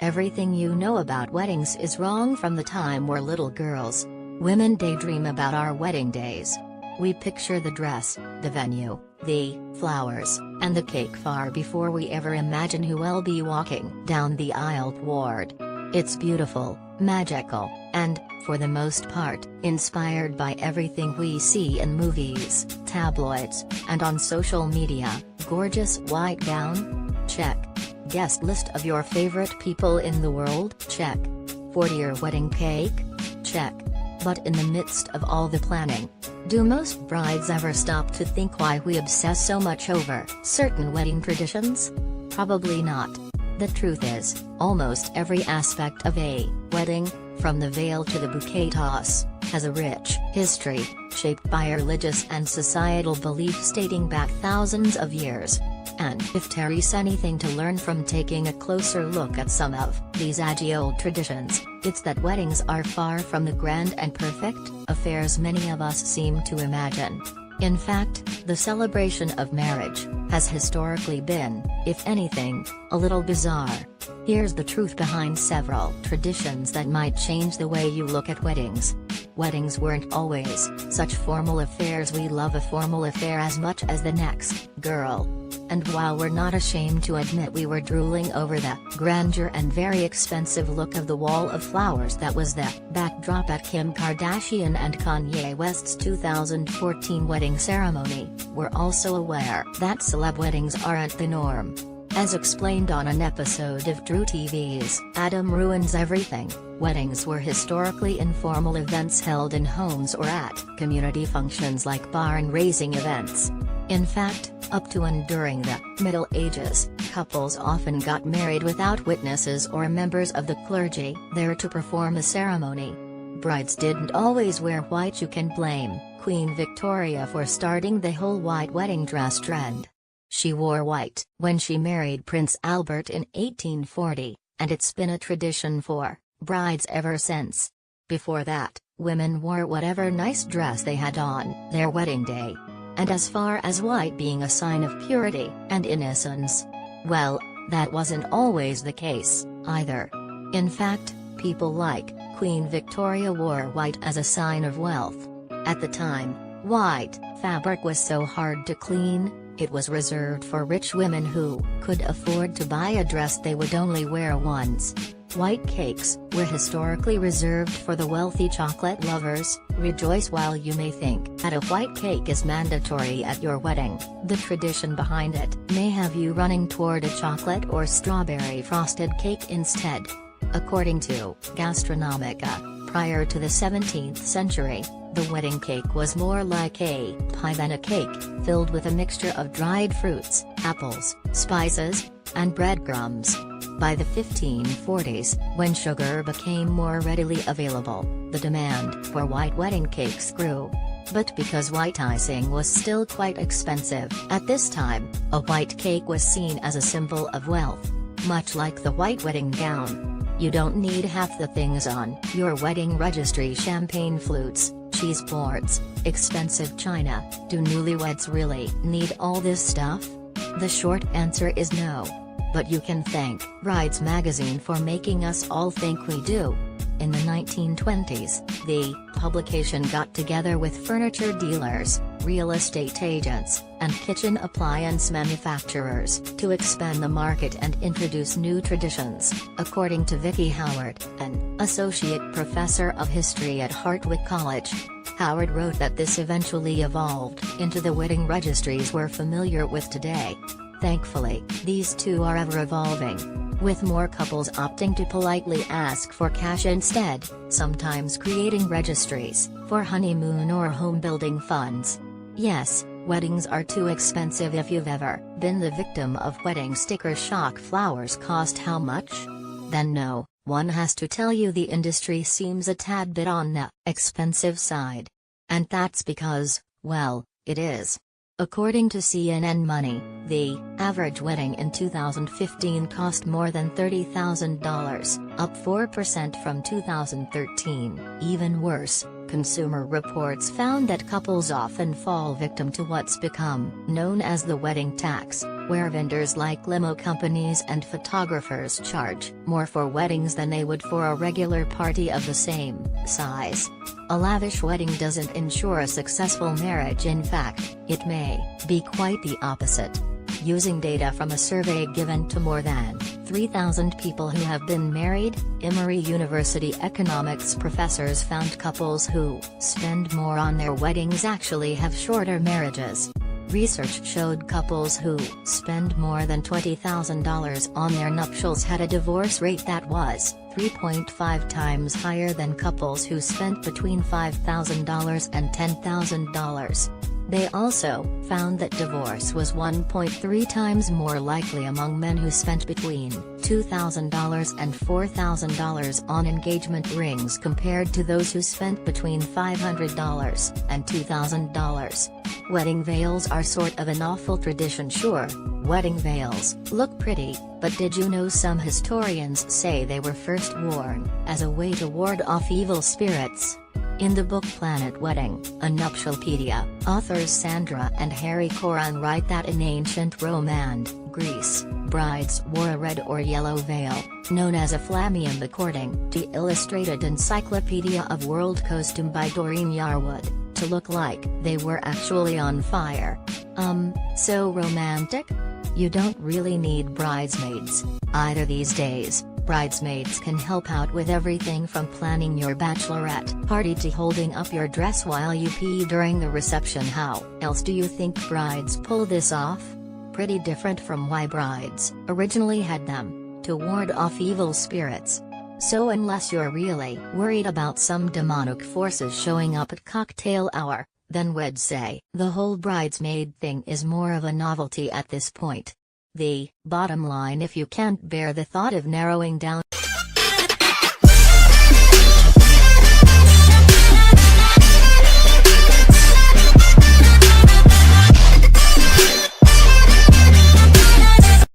Everything you know about weddings is wrong. From the time we're little girls, women daydream about our wedding days. We picture the dress, the venue, the flowers, and the cake far before we ever imagine who will be walking down the aisle toward. It's beautiful, magical, and, for the most part, inspired by everything we see in movies, tabloids, and on social media. Gorgeous white gown? Check. Guest list of your favorite people in the world? Check. 40-year wedding cake? Check. But in the midst of all the planning, do most brides ever stop to think why we obsess so much over certain wedding traditions? Probably not. The truth is, almost every aspect of a wedding, from the veil to the bouquet toss, has a rich history, shaped by religious and societal beliefs dating back thousands of years. And if there's anything to learn from taking a closer look at some of these age-old traditions, it's that weddings are far from the grand and perfect affairs many of us seem to imagine. In fact, the celebration of marriage has historically been, if anything, a little bizarre. Here's the truth behind several traditions that might change the way you look at weddings. Weddings weren't always such formal affairs. We love a formal affair as much as the next girl. And while we're not ashamed to admit we were drooling over the grandeur and very expensive look of the wall of flowers that was the backdrop at Kim Kardashian and Kanye West's 2014 wedding ceremony, we're also aware that celeb weddings aren't the norm. As explained on an episode of True TV's Adam Ruins Everything, weddings were historically informal events held in homes or at community functions like barn-raising events. In fact, up to and during the Middle Ages, couples often got married without witnesses or members of the clergy there to perform the ceremony. Brides didn't always wear white. You can blame Queen Victoria for starting the whole white wedding dress trend. She wore white when she married Prince Albert in 1840, and it's been a tradition for brides ever since. Before that, women wore whatever nice dress they had on their wedding day. And as far as white being a sign of purity and innocence, well, that wasn't always the case, either. In fact, people like Queen Victoria wore white as a sign of wealth. At the time, white fabric was so hard to clean, it was reserved for rich women who could afford to buy a dress they would only wear once. White cakes were historically reserved for the wealthy. Chocolate lovers, rejoice. While you may think that a white cake is mandatory at your wedding, the tradition behind it may have you running toward a chocolate or strawberry frosted cake instead. According to Gastronomica, prior to the 17th century, the wedding cake was more like a pie than a cake, filled with a mixture of dried fruits, apples, spices, and breadcrumbs. By the 1540s, when sugar became more readily available, the demand for white wedding cakes grew. But because white icing was still quite expensive at this time, a white cake was seen as a symbol of wealth. Much like the white wedding gown, you don't need half the things on your wedding registry: champagne flutes, cheese boards, expensive china. Do newlyweds really need all this stuff? The short answer is no. But you can thank Brides magazine for making us all think we do. In the 1920s, the publication got together with furniture dealers, real estate agents, and kitchen appliance manufacturers to expand the market and introduce new traditions. According to Vicky Howard, an associate professor of history at Hartwick College, Howard wrote that this eventually evolved into the wedding registries we're familiar with today. Thankfully, these two are ever evolving, with more couples opting to politely ask for cash instead, sometimes creating registries for honeymoon or home building funds. Yes, weddings are too expensive. If you've ever been the victim of wedding sticker shock, flowers cost how much? Then no, one has to tell you the industry seems a tad bit on the expensive side. And that's because, well, it is. According to CNN Money, the average wedding in 2015 cost more than $30,000, up 4% from 2013. Even worse, Consumer Reports found that couples often fall victim to what's become known as the wedding tax, where vendors like limo companies and photographers charge more for weddings than they would for a regular party of the same size. A lavish wedding doesn't ensure a successful marriage. In fact, it may be quite the opposite. Using data from a survey given to more than 3,000 people who have been married, Emory University economics professors found couples who spend more on their weddings actually have shorter marriages. Research showed couples who spend more than $20,000 on their nuptials had a divorce rate that was 3.5 times higher than couples who spent between $5,000 and $10,000. They also found that divorce was 1.3 times more likely among men who spent between $2,000 and $4,000 on engagement rings compared to those who spent between $500 and $2,000. Wedding veils are sort of an awful tradition. Sure, wedding veils look pretty, but did you know some historians say they were first worn as a way to ward off evil spirits? In the book Planet Wedding, a Nuptialpedia, authors Sandra and Harry Coran write that in ancient Rome and Greece, brides wore a red or yellow veil, known as a flammeum, according to Illustrated Encyclopedia of World Costume by Doreen Yarwood, to look like they were actually on fire. So romantic? You don't really need bridesmaids either these days. Bridesmaids can help out with everything from planning your bachelorette party to holding up your dress while you pee during the reception. How else do you think brides pull this off? Pretty different from why brides originally had them, to ward off evil spirits. So unless you're really worried about some demonic forces showing up at cocktail hour, then we'd say the whole bridesmaid thing is more of a novelty at this point. The bottom line: if you can't bear the thought of narrowing down